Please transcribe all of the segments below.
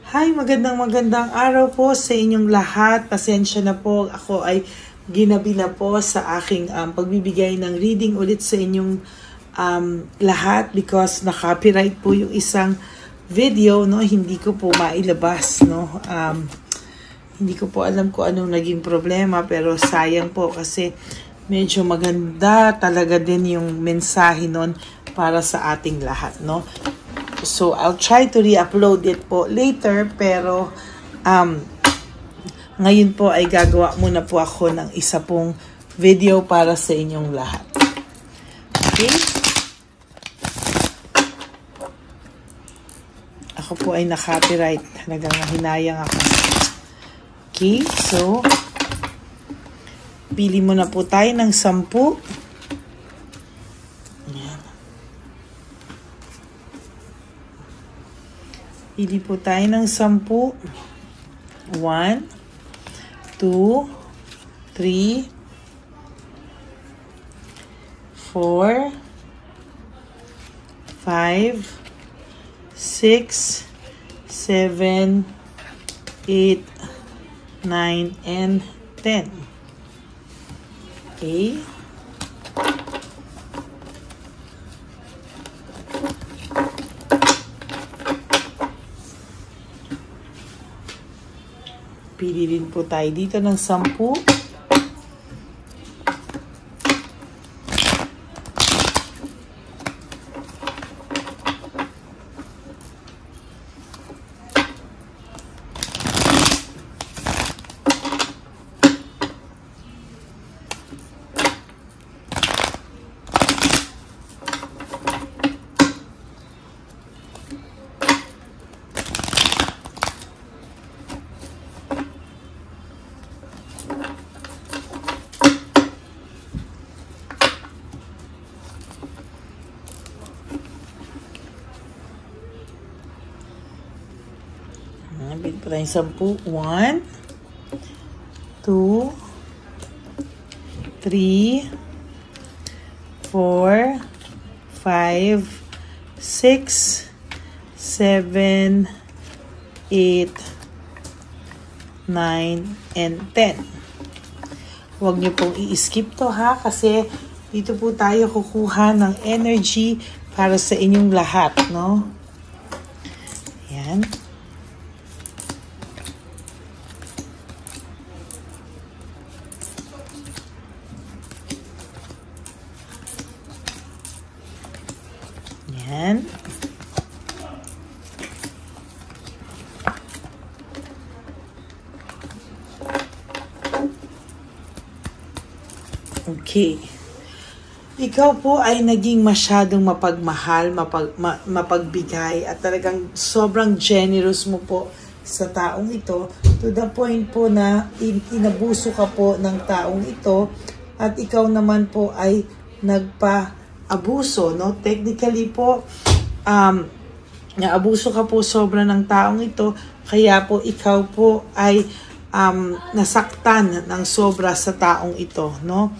Hi, magandang araw po sa inyong lahat. Pasensya na po, ako ay ginabi na po sa aking pagbibigay ng reading ulit sa inyong lahat because na-copyright po yung isang video, no? Hindi ko po mailabas, no? Hindi ko po alam kung anong naging problema, pero sayang po kasi medyo maganda talaga din yung mensahe nun para sa ating lahat, no? So, I'll try to re-upload it po later, pero ngayon po ay gagawa muna po ako ng isa pong video para sa inyong lahat. Okay? Ako po ay na-copyright. Talagang nahinayang ako. Okay, so pili muna po tayo ng 10. Pili po tayo ng 10. 1, 2, 3, 4, 5, 6, 7, 8, 9, and 10. Okay. Pili rin po tayo dito ng 10. Pili po tayong 10. 1, 2, 3, 4, 5, 6, 7, 8, 9, and 10. Huwag niyo pong i-skip to ha, kasi dito po tayo kukuha ng energy para sa inyong lahat, no? Ayan. Ayan. Okay. Ikaw po ay naging masyadong mapagmahal, mapagbigay, at talagang sobrang generous mo po sa taong ito, to the point po na inabuso ka po ng taong ito, at ikaw naman po ay nagpa-abuso, no? Technically po, naabuso ka po sobra ng taong ito, kaya po ikaw po ay nasaktan ng sobra sa taong ito, no?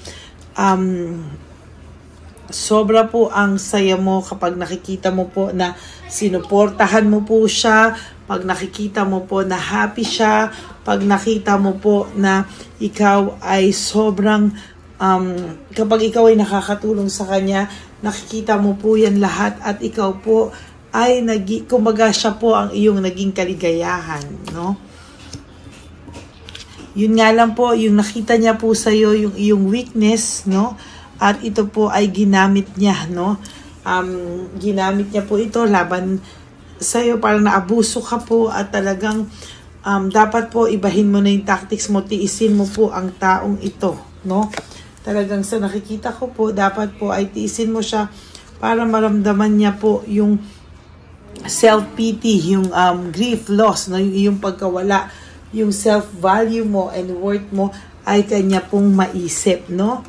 Sobra po ang saya mo kapag nakikita mo po na sinuportahan mo po siya, pag nakikita mo po na happy siya, pag nakita mo po na ikaw ay sobrang kapag ikaw ay nakakatulong sa kanya, nakikita mo po yan lahat, at ikaw po ay kumbaga siya po ang iyong naging kaligayahan, no? Yun nga lang po, yung nakita niya po sa iyo yung iyong weakness, no? At ito po ay ginamit niya, no? Ginamit niya po ito laban sa iyo, para naabuso ka po, at talagang dapat po ibahin mo na yung tactics mo, tiisin mo po ang taong ito, no? Talagang sa nakikita ko po, dapat po ay tiisin mo siya para maramdaman niya po yung self-pity, yung grief, loss, no? Yung pagkawala, yung self-value mo and worth mo ay kanya pong maisip, no?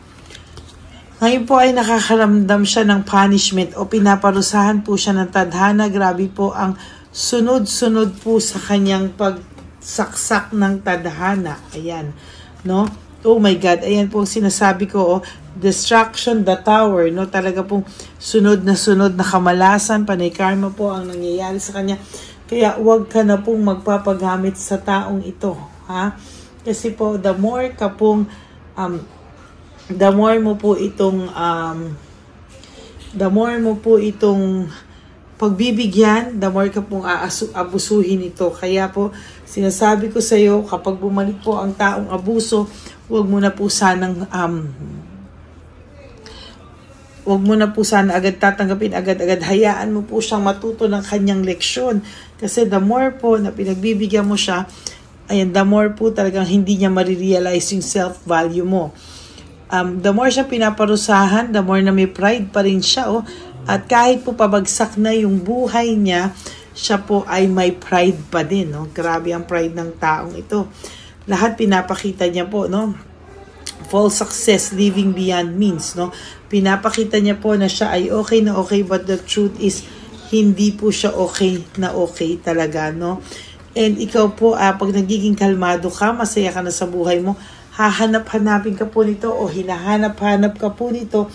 Ngayon po ay nakakaramdam siya ng punishment o pinaparusahan po siya ng tadhana. Grabe po ang sunod-sunod po sa kanyang pagsaksak ng tadhana. Ayan, no? Oh my God, ayan po sinasabi ko, oh, destruction, the tower, no? Talaga pong sunod na kamalasan, panay karma po ang nangyayari sa kanya. Kaya huwag ka na pong magpapagamit sa taong ito, ha? Kasi po, the more mo po itong pagbibigyan, the more ka pong abusuhin ito. Kaya po, sinasabi ko sa iyo, kapag bumalik po ang taong abuso, huwag mo na po sanang agad tatanggapin, agad-agad. Hayaan mo po siyang matuto ng kanyang leksyon. Kasi the more po na pinagbibigyan mo siya, ayan, the more po talagang hindi niya marirealize yung self-value mo. The more siya pinaparusahan, the more na may pride pa rin siya, At kahit po pabagsak na yung buhay niya, siya po ay may pride pa din, Grabe ang pride ng taong ito. Lahat pinapakita niya po, False success, living beyond means, Pinapakita niya po na siya ay okay na okay, but the truth is, hindi po siya okay na okay talaga, And ikaw po, pag nagiging kalmado ka, masaya ka na sa buhay mo, hahanap-hanapin ka po nito o hinahanap-hanap ka po nito,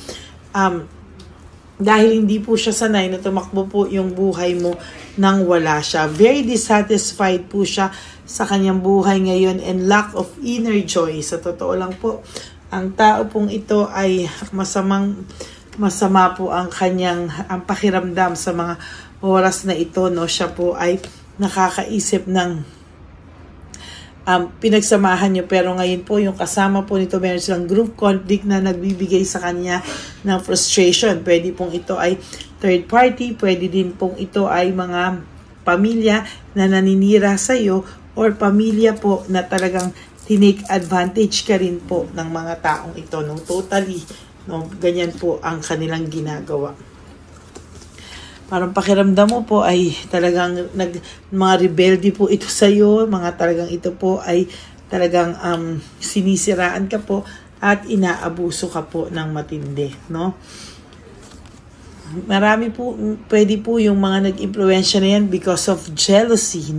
dahil hindi po siya sanay na tumakbo po yung buhay mo nang wala siya. Very dissatisfied po siya sa kanyang buhay ngayon and lack of inner joy. Sa totoo lang po, ang tao pong ito ay masama po ang pakiramdam sa mga oras na ito, Siya po ay nakakaisip ng pinagsamahan nyo, pero ngayon po yung kasama po nito, meron silang group conflict na nagbibigay sa kanya ng frustration. Pwede pong ito ay third party, pwede din pong ito ay mga pamilya na naninira sa iyo, or pamilya po na talagang tinake advantage ka rin po ng mga taong ito, totally, ganyan po ang kanilang ginagawa. Parang pakiramdam mo po ay talagang mga rebelde po ito sa iyo, mga talagang ito po ay talagang sinisiraan ka po at inaabuso ka po ng matindi, Marami po, pwede po yung mga nag-impluwensya na yan because of jealousy,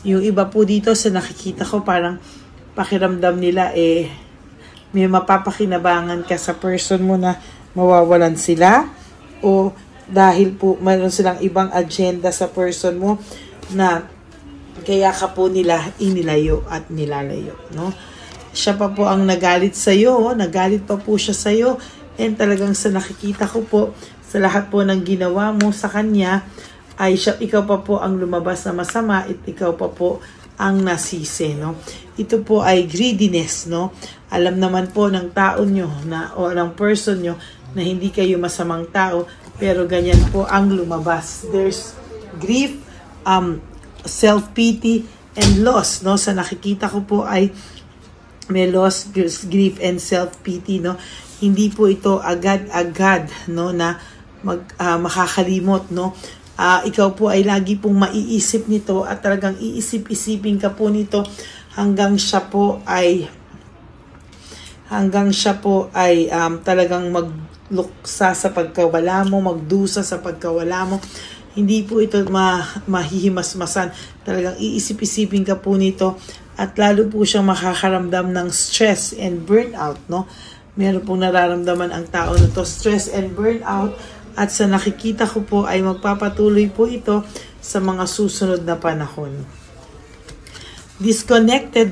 Yung iba po dito sa nakikita ko, parang pakiramdam nila may mapapakinabangan ka sa person mo na mawawalan sila, o dahil po mayroon silang ibang agenda sa person mo na kaya ka po nila inilayo at nilalayo, Siya pa po ang nagalit sa iyo, nagalit pa po siya sa iyo, and talagang sa nakikita ko po, sa lahat po ng ginawa mo sa kanya, ay ikaw pa po ang lumabas na masama, at ikaw pa po ang nasisi, Ito po ay greediness, Alam naman po ng tao nyo o ng person nyo na hindi kayo masamang tao, pero ganyan po ang lumabas. There's grief, self-pity, and loss, Sa nakikita ko po ay may loss, grief, and self-pity, Hindi po ito agad-agad, na makakalimot, Ikaw po ay lagi pong maiisip nito at talagang iisip-isipin ka po nito hanggang siya po ay talagang magluksa sa pagkawala mo, magdusa sa pagkawala mo. Hindi po ito mahihimasmasan. Talagang iisip-isipin ka po nito at lalo po siyang makakaramdam ng stress and burnout, Meron pong nararamdaman ang tao na to, stress and burnout, at sa nakikita ko po ay magpapatuloy po ito sa mga susunod na panahon. Disconnected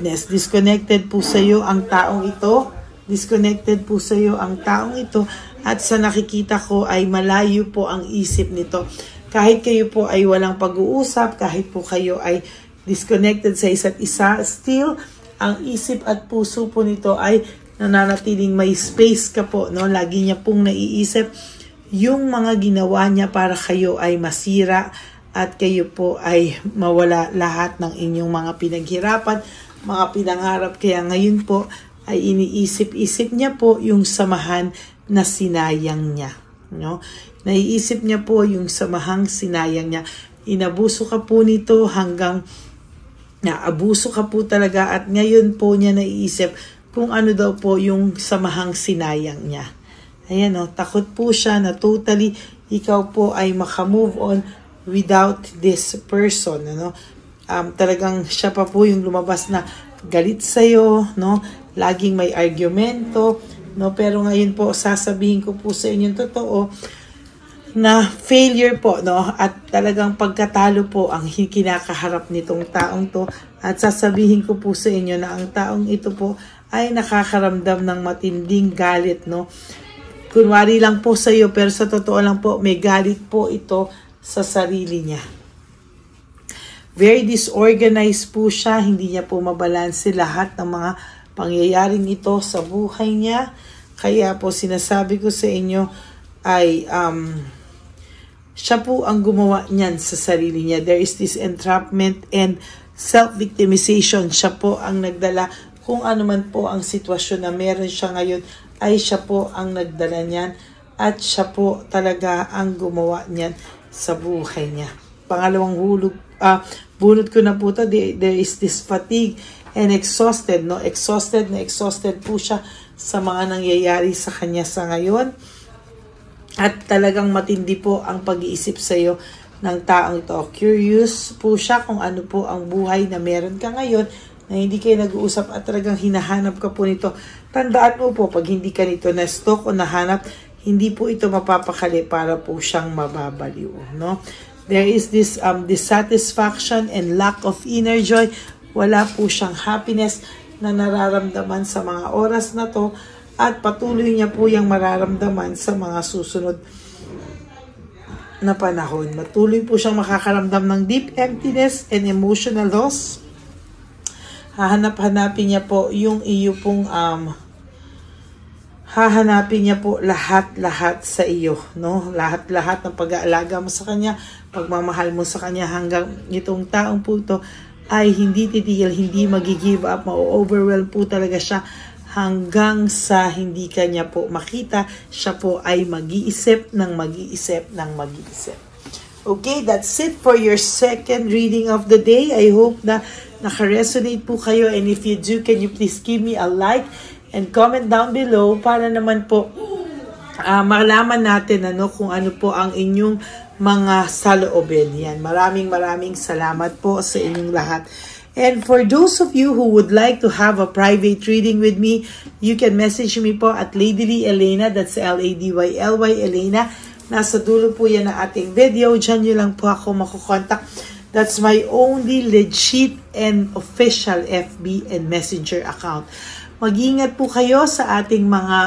po sa iyo ang taong ito. Disconnected po sa iyo ang taong ito, at sa nakikita ko ay malayo po ang isip nito. Kahit kayo po ay walang pag-uusap, kahit po kayo ay disconnected sa isa't isa, still ang isip at puso po nito ay nananatiling may space ka po, Lagi niya pong naiisip yung mga ginawa niya para kayo ay masira at kayo po ay mawala lahat ng inyong mga pinaghirapan, mga pinangarap. Kaya ngayon po ay iniisip-isip niya po yung samahan na sinayang niya, Naiisip niya po yung samahang sinayang niya. Inabuso ka po nito hanggang naabuso ka po talaga, at ngayon po niya naiisip kung ano daw po yung samahang sinayang niya. Ayan, takot po siya na totally ikaw po ay makamove on without this person, talagang siya pa po yung lumabas na galit sa'yo, laging may argumento, pero ngayon po sasabihin ko po sa inyo totoo, na failure po, no? At talagang pagkatalo po ang kinakaharap nitong taong to. At sasabihin ko po sa inyo na ang taong ito po ay nakakaramdam ng matinding galit, no? Kunwari lang po sa iyo, pero sa totoo lang po, may galit po ito sa sarili niya. Very disorganized po siya, hindi niya po mabalanse lahat ng mga pangyayaring ito sa buhay niya. Kaya po sinasabi ko sa inyo ay siya po ang gumawa niyan sa sarili niya. There is this entrapment and self-victimization. Siya po ang nagdala. Kung ano man po ang sitwasyon na meron siya ngayon, ay siya po ang nagdala niyan. At siya po talaga ang gumawa niyan sa buhay niya. Pangalawang bunot ko na po ito, there is this fatigue and exhausted. No? Exhausted po siya sa mga nangyayari sa kanya sa ngayon. At talagang matindi po ang pag-iisip sa iyo ng taong ito. Curious po siya kung ano po ang buhay na meron ka ngayon na hindi kayo nag-uusap at talagang hinahanap ka po nito. Tandaan mo po, pag hindi ka nito na-stalk o nahanap, hindi po ito mapapakali para po siyang mababaliw. No? There is this dissatisfaction and lack of inner joy. Wala po siyang happiness na nararamdaman sa mga oras na to. At patuloy niya po yung mararamdaman sa mga susunod na panahon. Patuloy po siyang makakaramdam ng deep emptiness and emotional loss. Hahanap-hanapin niya po yung iyo pong hahanapin niya po lahat-lahat sa iyo, no? Lahat-lahat ng pag-aalaga mo sa kanya, pagmamahal mo sa kanya hanggang itong taong po ito ay hindi titigil, hindi mag-give up, ma-overwhelm po talaga siya hanggang sa hindi kanya po makita, siya po ay mag-iisip ng mag-iisip ng mag-iisip. Okay, that's it for your second reading of the day. I hope na naka-resonate po kayo, and if you do, can you please give me a like and comment down below para naman po malaman natin kung ano po ang inyong mga saloobin. Yan. Maraming salamat po sa inyong lahat. And for those of you who would like to have a private reading with me, you can message me po at Ladyly Elena, that's L-A-D-Y-L-Y Elena. Nasa dulo po yan ng ating video. Diyan nyo lang po ako makukontak. That's my only legit and official FB and Messenger account. Mag-ingat po kayo sa ating mga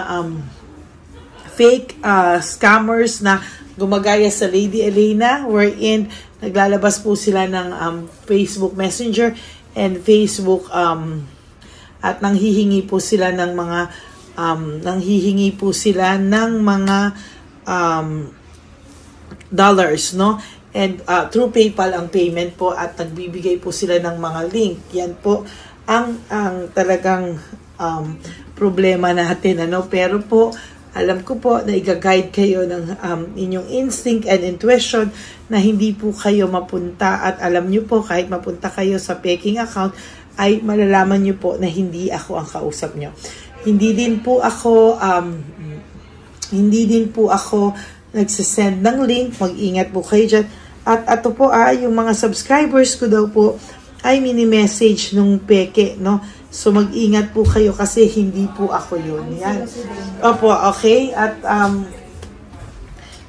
fake scammers na gumagaya sa Lady Elena, wherein naglalabas po sila ng Facebook Messenger and Facebook at nanghihingi po sila ng mga dollars, no? And through PayPal ang payment po at nagbibigay po sila ng mga link. Yan po ang talagang problema natin, pero po alam ko po na i-guide kayo ng inyong instinct and intuition na hindi po kayo mapunta, at alam nyo po kahit mapunta kayo sa peking account ay malalaman nyo po na hindi ako ang kausap nyo. Hindi din po ako nagsisend ng link. Mag-ingat po kayo dyan. At ito po yung mga subscribers ko daw po ay mini-message nung peke, no? So mag-ingat po kayo kasi hindi po ako yun. Yan. Opo, okay? At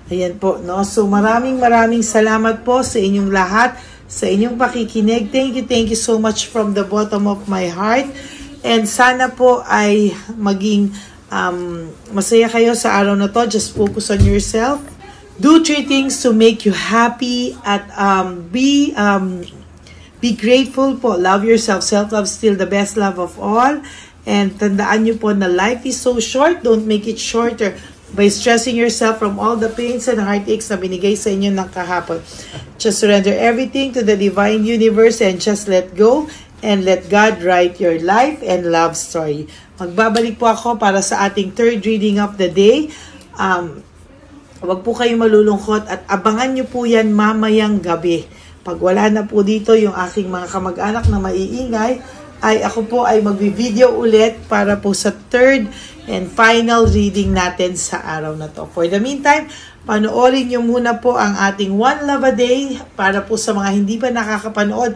ayan po, no? So maraming salamat po sa inyong lahat, sa inyong pakikinig. Thank you so much from the bottom of my heart. And sana po ay maging masaya kayo sa araw na to. Just focus on yourself. Do 3 things to make you happy at be grateful po. Love yourself. Self-love still the best love of all. And tandaan nyo po na life is so short. Don't make it shorter by stressing yourself from all the pains and heartaches na binigay sa inyo ng kahapon. Just surrender everything to the divine universe and just let go and let God write your life and love story. Magbabalik po ako para sa ating third reading of the day. Huwag po kayong malulungkot at abangan nyo po yan mamayang gabi. Pag wala na po dito yung aking mga kamag-anak na maiingay, ay ako po ay magbi-video ulit para po sa third and final reading natin sa araw na to. For the meantime, panoorin nyo muna po ang ating One Love a Day para po sa mga hindi pa nakakapanood.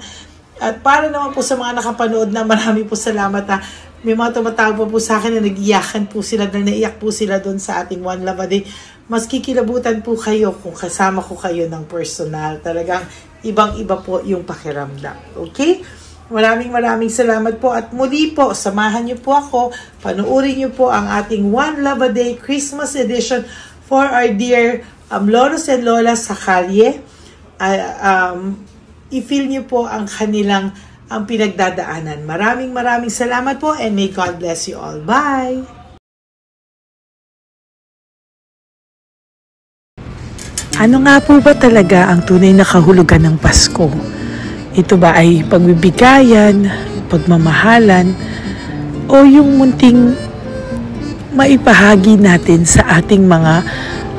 At para naman po sa mga nakapanood na, marami po salamat na may mga tumatawag po sa akin na nag-iyakan po sila, na naiyak po sila doon sa ating One Love a Day. mas kikilabutan po kayo kung kasama ko kayo ng personal. Talagang ibang-iba po yung pakiramdam. Okay? Maraming salamat po at muli po, samahan niyo po ako, panuorin niyo po ang ating One Love a Day Christmas edition for our dear lolos and lolas sa kalye. I-feel niyo po ang kanilang ang pinagdadaanan. Maraming salamat po and may God bless you all. Bye! Ano nga po ba talaga ang tunay na kahulugan ng Pasko? Ito ba ay pagbibigayan, pagmamahalan, o yung munting maipahagi natin sa ating mga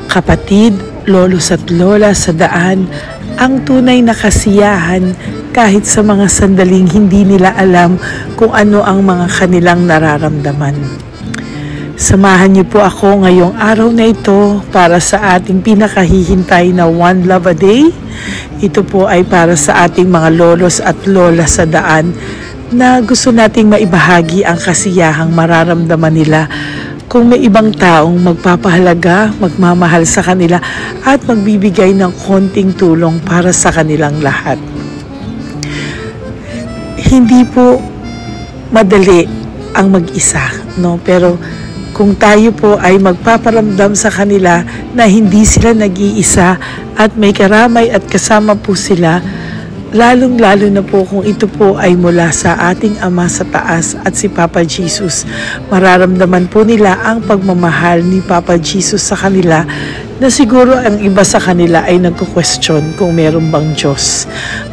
kapatid, lolos at lola sa daan, ang tunay na kasiyahan kahit sa mga sandaling hindi nila alam kung ano ang mga kanilang nararamdaman. Samahan niyo po ako ngayong araw na ito para sa ating pinakahihintay na One Love a Day. Ito po ay para sa ating mga lolos at lola sa daan na gusto nating maibahagi ang kasiyahang mararamdaman nila kung may ibang taong magpapahalaga, magmamahal sa kanila at magbibigay ng konting tulong para sa kanilang lahat. Hindi po madali ang mag-isa, no? Pero kung tayo po ay magpaparamdam sa kanila na hindi sila nag-iisa at may karamay at kasama po sila, lalong-lalo na po kung ito po ay mula sa ating Ama sa taas at si Papa Jesus. Mararamdaman po nila ang pagmamahal ni Papa Jesus sa kanila na siguro ang iba sa kanila ay nagko-question kung meron bang Diyos.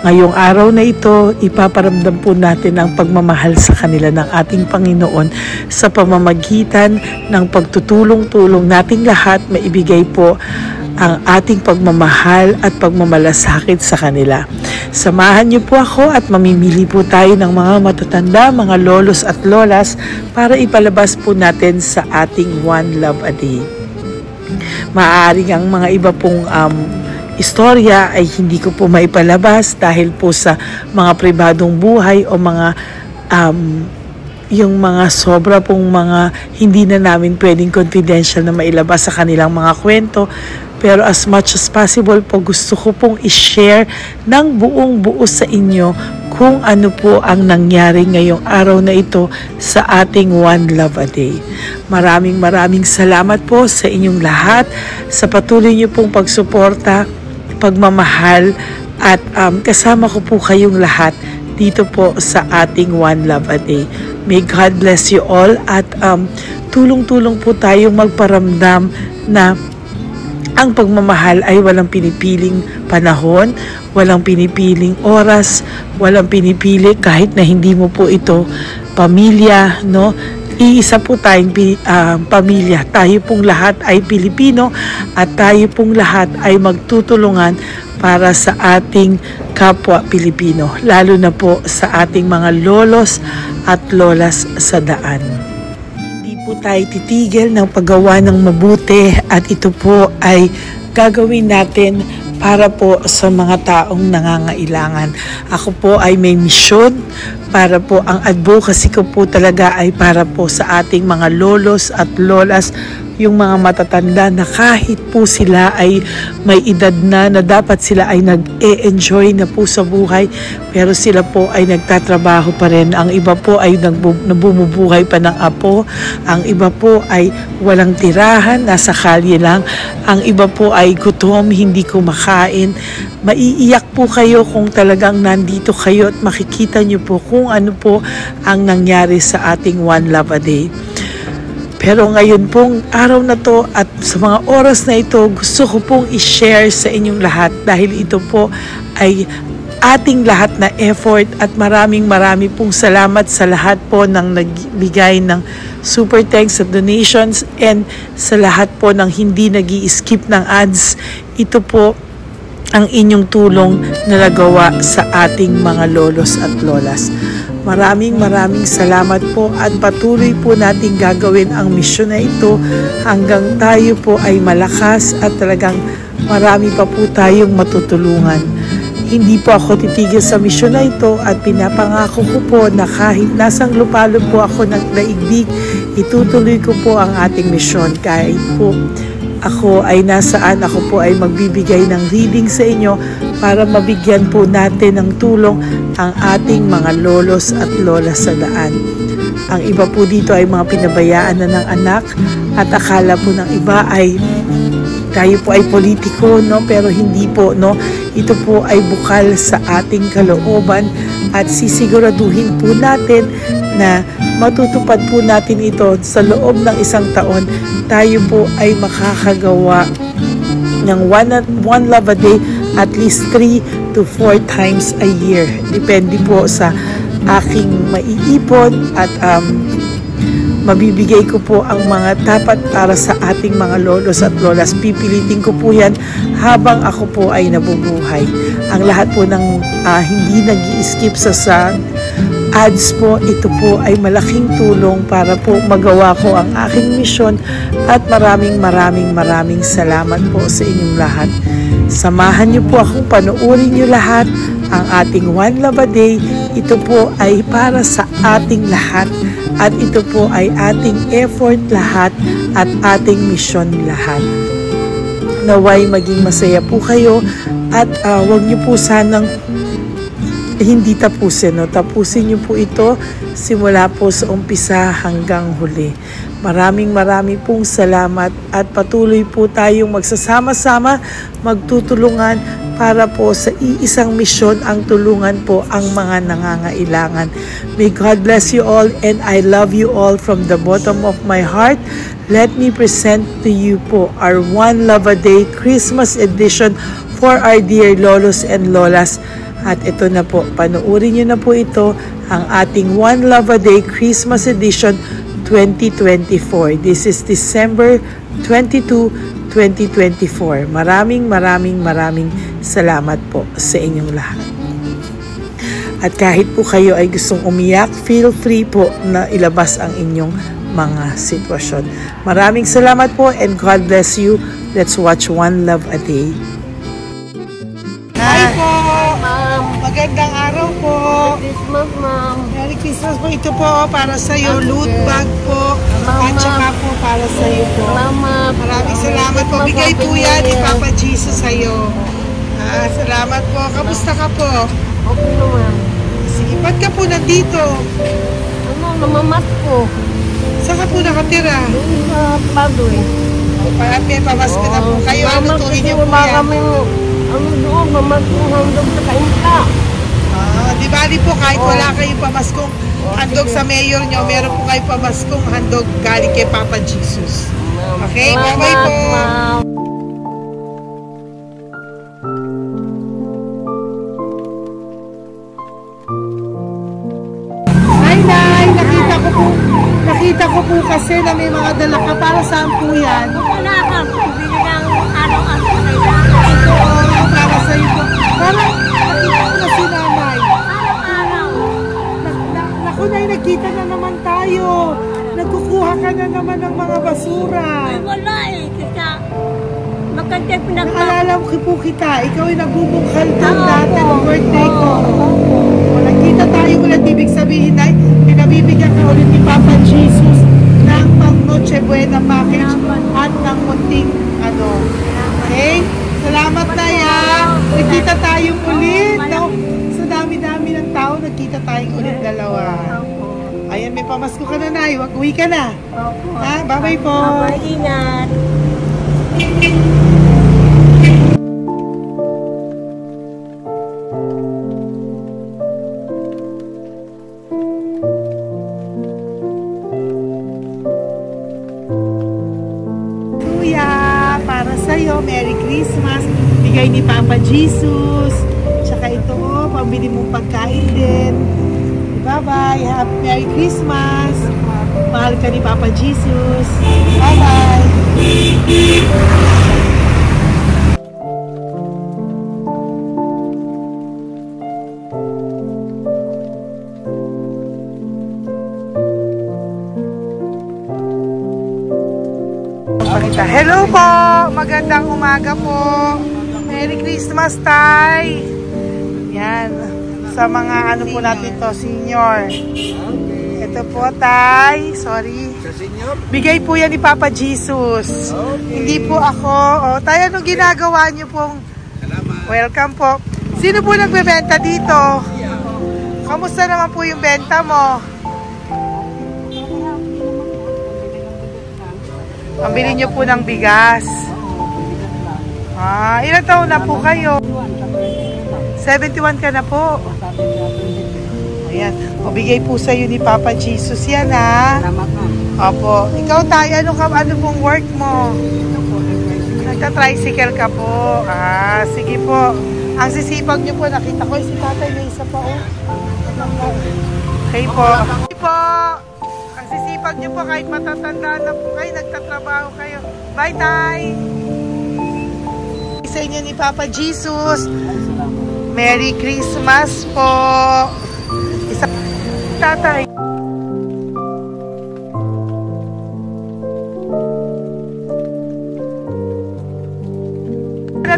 Ngayong araw na ito, ipaparamdam po natin ang pagmamahal sa kanila ng ating Panginoon sa pamamagitan ng pagtutulong-tulong nating lahat maibigay po ang ating pagmamahal at pagmamalasakit sa kanila. Samahan niyo po ako at mamimili po tayo ng mga matatanda, mga lolos at lolas para ipalabas po natin sa ating One Love a Day. Maaaring ang mga iba pong istorya ay hindi ko po maipalabas dahil po sa mga pribadong buhay o mga yung mga sobra pong mga hindi na namin pwedeng confidential na mailabas sa kanilang mga kwento. Pero as much as possible po, gusto ko pong i-share ng buong buo sa inyo kung ano po ang nangyari ngayong araw na ito sa ating One Love a Day. Maraming salamat po sa inyong lahat, sa patuloy niyo pong pagsuporta, pagmamahal, at kasama ko po kayong lahat dito po sa ating One Love a Day. May God bless you all at tulong-tulong po tayong magparamdam na ang pagmamahal ay walang pinipiling panahon, walang pinipiling oras, walang pinipili kahit na hindi mo po ito pamilya, no? Iisa po tayong pamilya. Tayo pong lahat ay Pilipino at tayo pong lahat ay magtutulungan para sa ating kapwa Pilipino, lalo na po sa ating mga lolos at lolas sa daan. Po tayo titigil ng paggawa ng mabuti at ito po ay gagawin natin para po sa mga taong nangangailangan. Ako po ay may misyon para po ang advocacy ko po talaga ay para po sa ating mga lolos at lolas, yung mga matatanda na kahit po sila ay may edad na dapat sila ay nag-e-enjoy na po sa buhay, pero sila po ay nagtatrabaho pa rin. Ang iba po ay nabumubuhay pa ng apo, ang iba po ay walang tirahan, nasa kalye lang, ang iba po ay gutom, hindi kumakain. Maiiyak po kayo kung talagang nandito kayo at makikita nyo po kung ano po ang nangyari sa ating One Love a Day. Pero ngayon pong araw na to at sa mga oras na ito, gusto ko pong i-share sa inyong lahat dahil ito po ay ating lahat na effort at maraming pong salamat sa lahat po ng nagbigay ng super thanks at donations and sa lahat po ng hindi nag-i-skip ng ads. Ito po ang inyong tulong na nagawa sa ating mga lolos at lolas. Maraming salamat po at patuloy po nating gagawin ang misyon na ito hanggang tayo po ay malakas at talagang marami pa po tayong matutulungan. Hindi po ako titigil sa misyon na ito at pinapangako ko po na kahit nasang lupalo po ako ng daigdig, itutuloy ko po ang ating misyon kahit po ako ay nasaan, ako po ay magbibigay ng reading sa inyo para mabigyan po natin ng tulong ang ating mga lolos at lola sa daan. Ang iba po dito ay mga pinabayaan na ng anak at akala po ng iba ay tayo po ay politiko, no? Pero hindi po, no? Ito po ay bukal sa ating kalooban at sisiguraduhin po natin na matutupad po natin ito sa loob ng isang taon. Tayo po ay makakagawa ng one love a day at least 3 to 4 times a year. Depende po sa aking maiipon at mabibigay ko po ang mga dapat para sa ating mga lolos at lolas. Pipilitin ko po yan habang ako po ay nabubuhay. Ang lahat po ng hindi nag-i-skip sa ads po, ito po ay malaking tulong para po magawa ko ang aking misyon at maraming salamat po sa inyong lahat. Samahan niyo po akong panoorin niyo lahat ang ating One Love a Day. Ito po ay para sa ating lahat at ito po ay ating effort lahat at ating misyon lahat. Naway maging masaya po kayo at wag niyo po sanang hindi tapusin, no? Tapusin niyo po ito simula po sa umpisa hanggang huli. Maraming pong salamat at patuloy po tayong magsasama-sama, magtutulungan para po sa iisang misyon ang tulungan po ang mga nangangailangan. May God bless you all and I love you all from the bottom of my heart. Let me present to you po our One Love a Day Christmas edition for our dear lolos and lolas. At ito na po, panoorin nyo na po ito, ang ating One Love a Day Christmas Edition 2024. This is December 22, 2024. Maraming salamat po sa inyong lahat. At kahit po kayo ay gustong umiyak, feel free po na ilabas ang inyong mga sitwasyon. Maraming salamat po and God bless you. Let's watch One Love a Day. Hi po! Magandang araw po. Merry Christmas, ma'am. Merry Christmas po. Ito po para sa iyo, loot bag po. At saka po para sa iyo po. Salamat. Maraming salamat po. Bigay po yan ni Papa Jesus sa iyo. Salamat po. Kamusta ka po? Okay naman. Sige, ba't ka po nandito? Namamat ko. Saan ka po nakatira? Doon sa Padoy. Parang may pamasko na po kayo. Ano tuloy niyo po yan? Ano doon, mamat ko handog sa kainta. Di bali po kahit wala kayong pamaskong handog sa mayor nyo, meron po kayong pamaskong handog galing kay Papa Jesus. Okay, bye-bye po. Hi, Nay! Nakita ko po kasi na may mga dala ka. Para saan po yan? Wala ka, bibili ng araw-araw na yan. Para sa iyo po. Parang nakita ko na si Nanay. Araw-araw. Naku, Nay, nagkita na naman tayo. Nagkukuha ka na naman ng mga basura. Ay, wala eh. Kasi maganda Naalala ko po kita. Ikaw ay nagbubukal doon dati ng birthday ko. Nagkita tayo ulit. Ibig sabihin, Nay, pinabibigyan ka ulit ni Papa Jesus ng pang Noche Buena package at ng munting ano. Okay? Salamat, Nay. Nagkita tayong ulit. No? Sa dami-dami ng tao, nagkita tayong ulit dalawa. Ayan, may pamasko ka na, Nay. Uwi ka na. Ha? Bye-bye po. Bye-bye, ingat. Kuya, para sa'yo, Merry Christmas. Bigay ni Papa Jesus. Tsaka ito, pambili mong pagkain din. Bye-bye. Happy Merry Christmas. Mahal ka ni Papa Jesus. Bye-bye. Hello po! Magandang umaga po. Merry Christmas, Tay! Yan. Sa mga ano po natin to, senior. Ito po, Tay. Sorry. Bigay po yan ni Papa Jesus. Hindi po ako. O, Tay, anong ginagawa niyo pong? Welcome po. Sino po nagbebenta dito? Kamusta naman po yung benta mo? Pambili niyo po ng bigas. Ilang taon na po kayo? 71 ka na po. Ayan. O, bigay po sa'yo ni Papa Jesus yan, ha? Opo. Ikaw, Tay, ano pong work mo? Nagta-tricycle ka po. Sige po. Ang sisipag niyo po, nakita ko si Tatay, may isa pa, oh. Okay po. Okay po. Ang sisipag niyo po, kahit matatanda na po kayo, nagtatrabaho kayo. Bye, Tay. Sa inyo ni Papa Jesus. Merry Christmas po. Isa Tatay.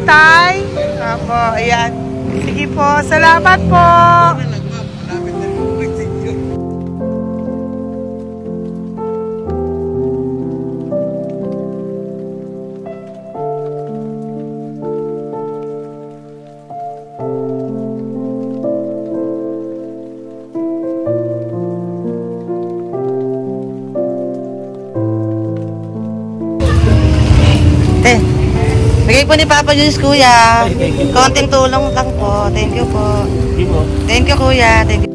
Tay? Apo, ayan. Sige po, salamat po. Bigay po ni Papa Jesus, Kuya. Konting tulong lang po. Thank you po. Thank you, Kuya. Thank you.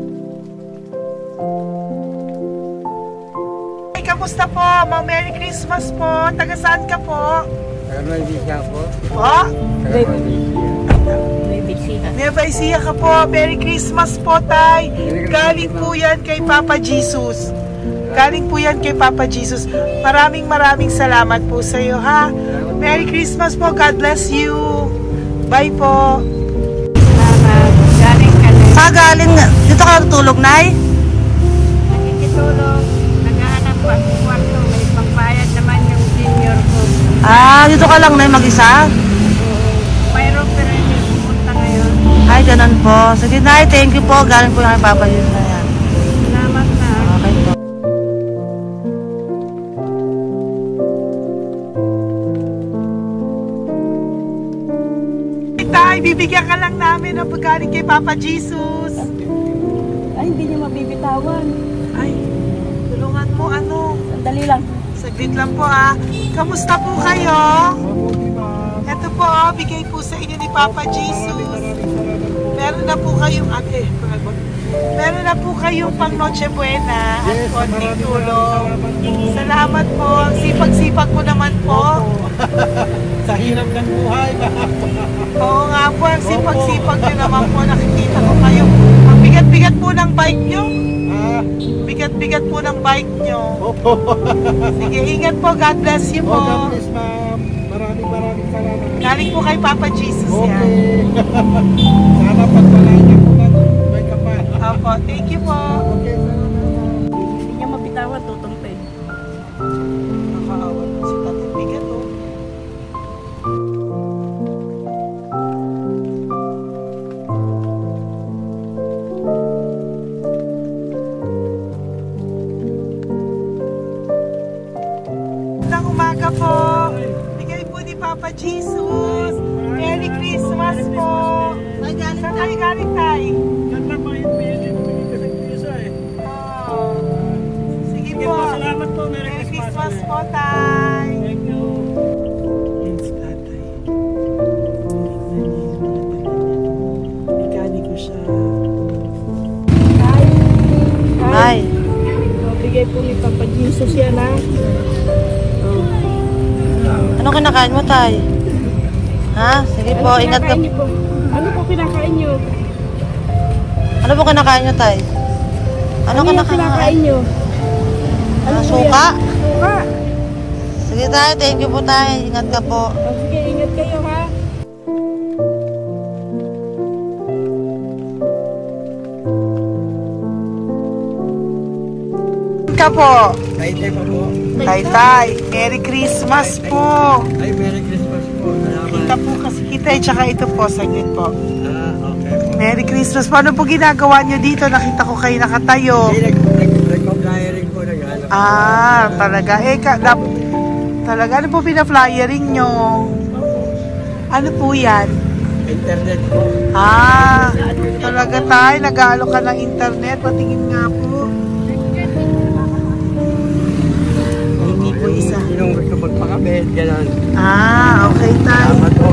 Hey, kamusta po? Merry Christmas po. Taga saan ka po? Taga-Nueva po. Po? Nueva Ecija ka po. Merry Christmas po, Tay. Galing po yan kay Papa Jesus. Galing po yan kay Papa Jesus. Maraming salamat po sa iyo, ha? Merry Christmas po. God bless you. Bye po. Salamat. Galing ka na. Galing. Dito ka natulog, Nay? Nakikitulog. Naghahanap ko ang kwarto. May pangbayad naman yung senior ko. Dito ka lang, Nay, mag-isa? Mayroon pero hindi pumunta ngayon. Ay, ganun po. Sige, Nay, thank you po. Galing po yung kay Papa Jesus na yan. Salamat na. Okay po. Tay, bibigyan ka lang namin ng pagkain kay Papa Jesus. Ay, hindi niyo mabibitawan. Ay, tulungan mo, ano? Sandali lang. Saglit lang po, ha. Kamusta po kayo? Ito po, bigay po sa inyo ni Papa Jesus. Meron na po kayong, meron na po kayong pang Noche Buena at konting tulong. Salamat po. Ang sipag-sipag ko naman po. Sa hirap ng buhay. Oo nga po, ang sipag-sipag nyo naman po. Nakikita ko kayo. Ang bigat-bigat po ng bike nyo. Bigat-bigat po ng bike nyo. Opo. Sige, ingat po. God bless you po. God bless, ma'am. Maraming salamat. Galing po kay Papa Jesus yan. Okay. Sana pagpalain niyo po na may kapal. Opo, thank you po. Okay, salamat. Hindi niyo mabitawan, tutumpin. Nakaawa po si Tatay. Bigat, oh. Magandang umaga po. Bigay po ni Papa Jesus. Merry Christmas po. Saan kayo galing, Tay? Oh. Sige po. Salamat po. Merry Christmas po, Tay. Thank you. Yes, Tatay. Mekaniko siya. Nay. Bigay po ni Papa Jesus yan, ha? Anong kinakain mo, Tay? Ha? Sige po, ingat ka. Ano po kinakain niyo? Ano po kinakain nyo, Tay? Ano yung kinakain niyo? Suka? Suka. Sige, Tay. Thank you po, Tay. Ingat ka po. Sige, ingat kayo, ha? Ka po. Tay-tay pa po. Tay-tay. Merry Christmas po. Ay, Merry Christmas po. Salamat. Kita po kasi kita, tsaka ito po, saglit po. Okay po. Merry Christmas po. Ano po ginagawa nyo dito? Nakita ko kayo nakatayo. Nag-recover Pina-flyering po nag-ano. Talaga. Talaga, ano po pina-flyering nyo? Ano po yan? Internet po. Talaga tayo. Nag-aalo ka ng internet. Patingin nga po. Hindi po isa. Yung gusto magpakabit, gano'n. Okay tayo. Salamat po.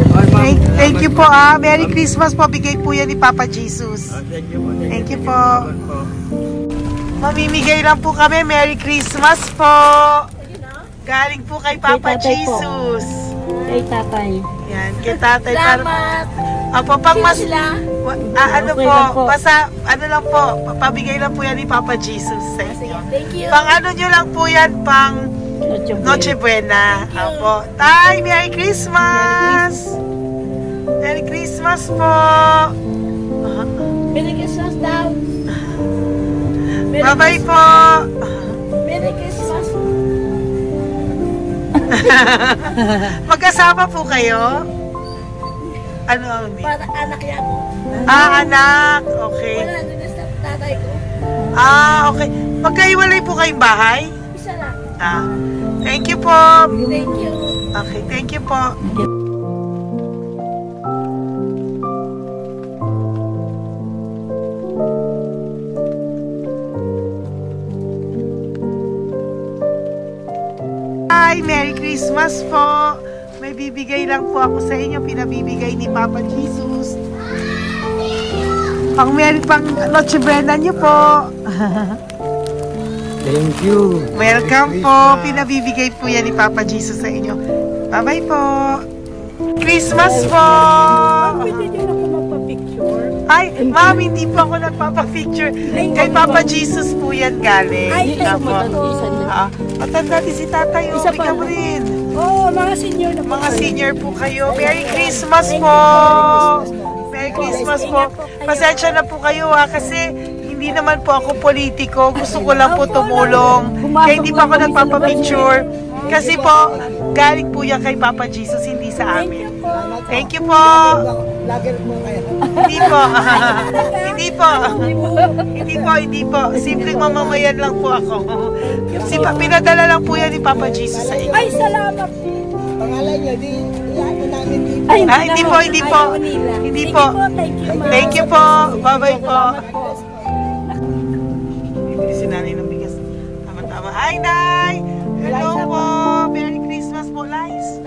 Thank you po Merry Christmas po. Bigay po yan ni Papa Jesus. Thank you po. Thank you po. Mamimigay lang po kami. Merry Christmas po. Galing po kay Papa Jesus. Kay tatay. Yan, kay tatay. Salamat. Pang mas... Sila. ano Okay po, lang po. basta, ano lang po, pabigay lang po yan ni Papa Jesus sa inyo. Thank you. Pang ano nyo lang po yan, pang Noche Buena. Apo. Tay, Merry Christmas! Merry Christmas po! Merry Christmas daw. Bye-bye po! Merry Christmas. Magkasama po kayo? Ano ang name? Para anak yan. Anak! Okay. Wala doon na sa tatay ko. Okay. Magkaiwalay po kayong bahay? Isa lang. Thank you po! Thank you. Okay, thank you po. Hi, Merry Christmas po. May bibigay lang po ako sa inyo, pinabibigay ni Papa Jesus. Pang Noche Buena niyo po. Thank you. Welcome po. Pinabibigay po yan ni Papa Jesus sa inyo. Bye-bye po. Christmas po. Pwede din ako magpa-picture. Ay, ma'am, hindi po ako nagpapapicture. Kay Papa Jesus po yan galing. Ay, tayo Apo. matanda. Matanda din si tatay. Isa pa. Bigyan mo rin. Mga senior na Mga senior po kayo. Merry Christmas po. Merry Christmas po. Pasensya na po kayo kasi hindi naman po ako politiko. Gusto ko lang po tumulong. Kaya hindi pa ako nagpapapicture. Kasi po, galing po yan kay Papa Jesus, hindi sa amin. Thank you po. Lager po kayo. Hindi po. Hindi po. Simpleng mamamayan lang po ako. Pinadala lang po yan ni Papa Jesus sa inyo. Ay, salamat. Pangalan niyo, ano namin dito. Hindi po. Hindi po. Thank you po. Bye-bye po. Bibili si nanay ng bigas. Tama-tama. Hi, Nay! Hello po. Merry Christmas po, Lies.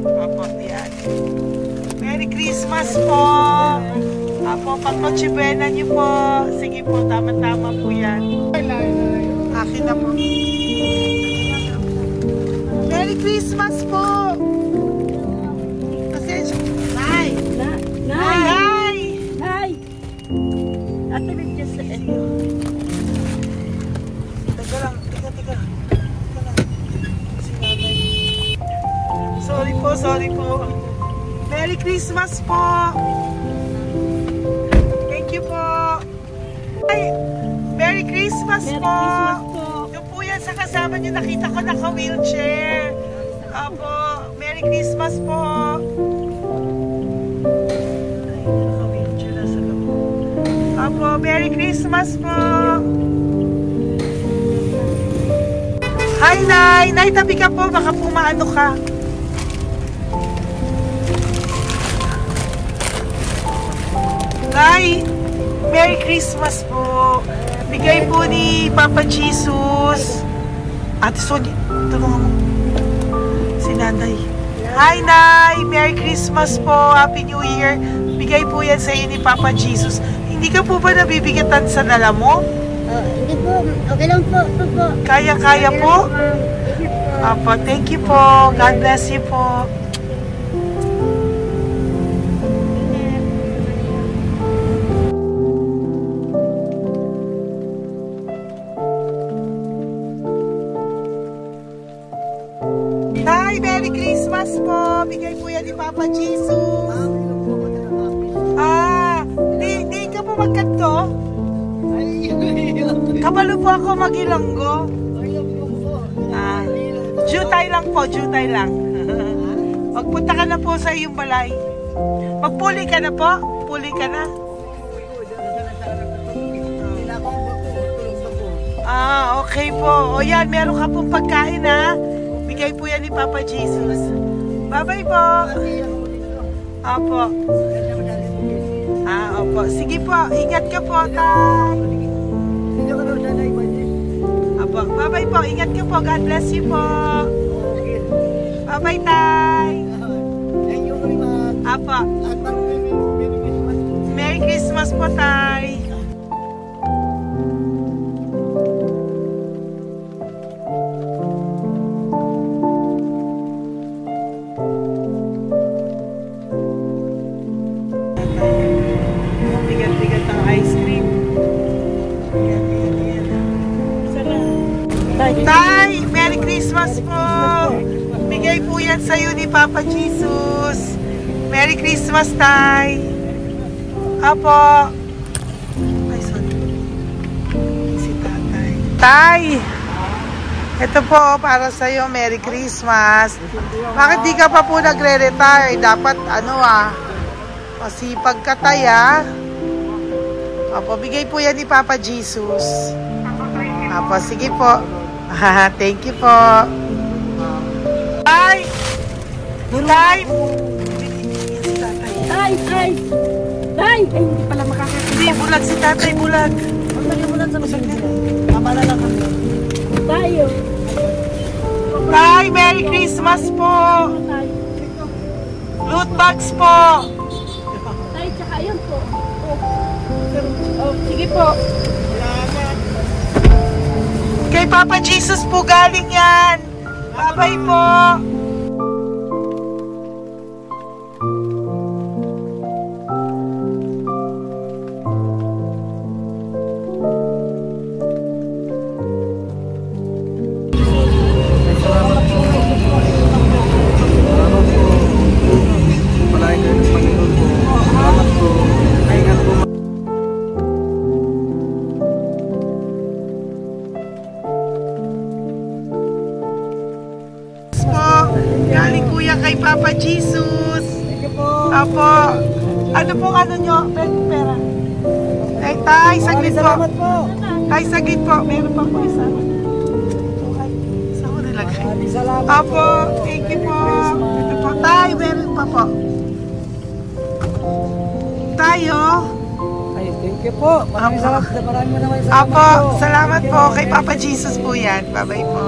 Apo, yan. Merry Christmas po. Apo, pang Noche Buena niyo po. Sige po, tama-tama po yan. Akin na po. Merry Christmas po. Pasensya. Nay! Nay! Hi. Ate, may just Teka lang. Si nanay. Sorry po. Merry Christmas po. Thank you po. Ay, Merry Christmas po. Yung po yan sa kasama nyo, nakita ko naka-wheelchair. Apo, Merry Christmas po. Ay, naka-wheelchair na sa loob. Apo, Merry Christmas po. Hi, Nay! Nay, tabi ka po. Baka pumaano ka. Nay, Merry Christmas po. Bigay po ni Papa Jesus. Ate Sonia, tulungan mo. Si Nanay. Hi, Nay! Merry Christmas po. Happy New Year. Bigay po yan sa iyo ni Papa Jesus. Hindi ka po ba nabibigatan sa dala mo? Hindi po. Okay lang po. Kaya-kaya po? Apo, thank you po. God bless you po. Hi, Merry Christmas po. Bigay po yan ni Papa Jesus. Di ka po magkanto? Kabalo po ako mag-Ilonggo. Jutay lang po, jutay lang. Magpunta ka na po sa iyong balay. Magpuli ka na po? Puli ka na? Okay po. O yan, meron ka pong pagkain ha. Bigay po yan ni Papa Jesus. Bye-bye po. Opo. Opo. Sige po. Ingat ka po, Tay. Opo. Bye-bye po. Ingat ka po. God bless you po. Bye-bye, Tay. Opo. Merry Christmas po, Tay. Bigat-bigat ang ice cream. Tay, Merry Christmas po. Bigay po yan sa'yo ni Papa Jesus. Merry Christmas, Tay. Apo. Ay, sorry. Si Tatay. Tay! Ito po, para sa'yo, Merry Christmas. Bakit di ka pa po nagre-retire? Dapat, masipag ka, Tay, ha? Apo, bigay po yan ni Papa Jesus. Apo, sige po. Thank you po. Tay! Tay! Tay! Tay! Ay, hindi pala makakakita. Hindi, bulag si Tatay, bulag. Huwag na yung bulan sa masakit. Kamala lang kami. Tayo. Tay, Merry Christmas po. Loot bags po. Tay, tsaka yun po. Sige po. Kay Papa Jesus po galing yan. Bye-bye po. Galing kuya kay Papa Jesus. Apo. Ano pong nyo? Pera. Ay, Tay, saglit po. Tay, saglit po. Meron pa po isa. Okay. Isa ko nilagay. Apo, thank you po. Ito po. Tay, meron pa po. Tayo. Ay, thank you po. Maraming salamat. Apo, salamat po. Kay Papa Jesus po yan. Bye-bye po.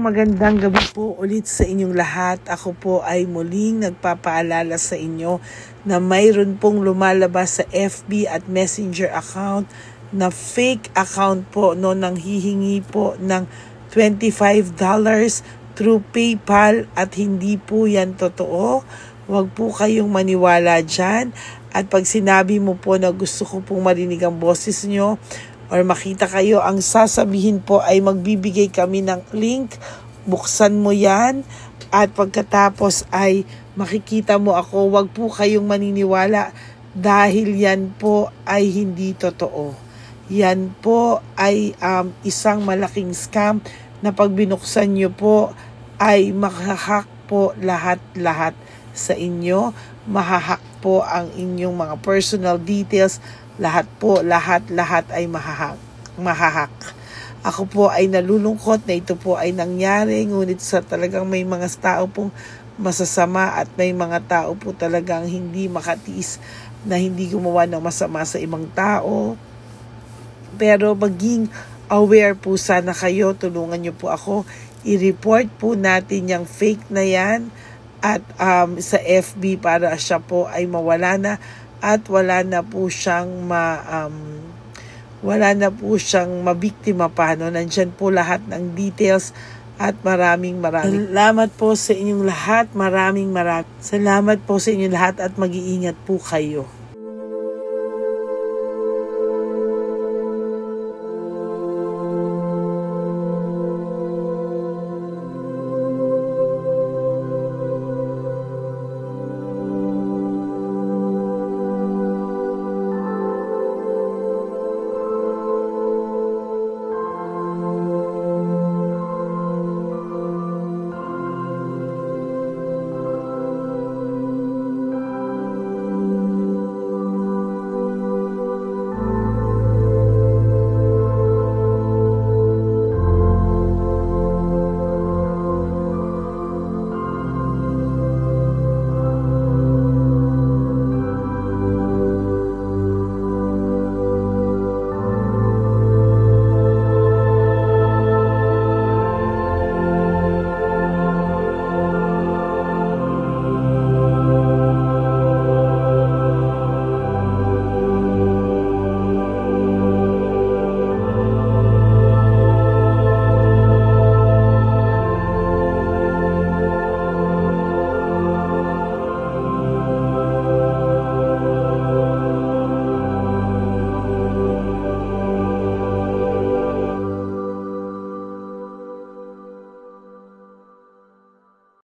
Magandang gabi po ulit sa inyong lahat. Ako po ay muling nagpapaalala sa inyo na mayroon pong lumalabas sa FB at Messenger account na fake account po nang hihingi po ng $25 through PayPal at hindi po yan totoo. Huwag po kayong maniwala dyan. At pag sinabi mo po na gusto ko pong marinig ang boses nyo, or makita kayo, ang sasabihin po ay magbibigay kami ng link, buksan mo yan, at pagkatapos ay makikita mo ako. Huwag po kayong maniniwala dahil yan po ay hindi totoo. Yan po ay isang malaking scam na pag binuksan nyo po ay mahahack po lahat-lahat sa inyo. Mahahack po ang inyong mga personal details. Lahat ay mahahack. Ako po ay nalulungkot na ito po ay nangyari, ngunit sa talagang may mga tao pong masasama at may mga tao po talagang hindi makatiis na hindi gumawa ng masama sa ibang tao. Pero maging aware po sana kayo, tulungan niyo po ako, i-report po natin yung fake na yan at sa FB para siya po ay mawala na. At wala na po siyang mabiktima pa. Nandyan po lahat ng details at maraming salamat po sa inyong lahat. Maraming salamat po sa inyong lahat at mag-iingat po kayo.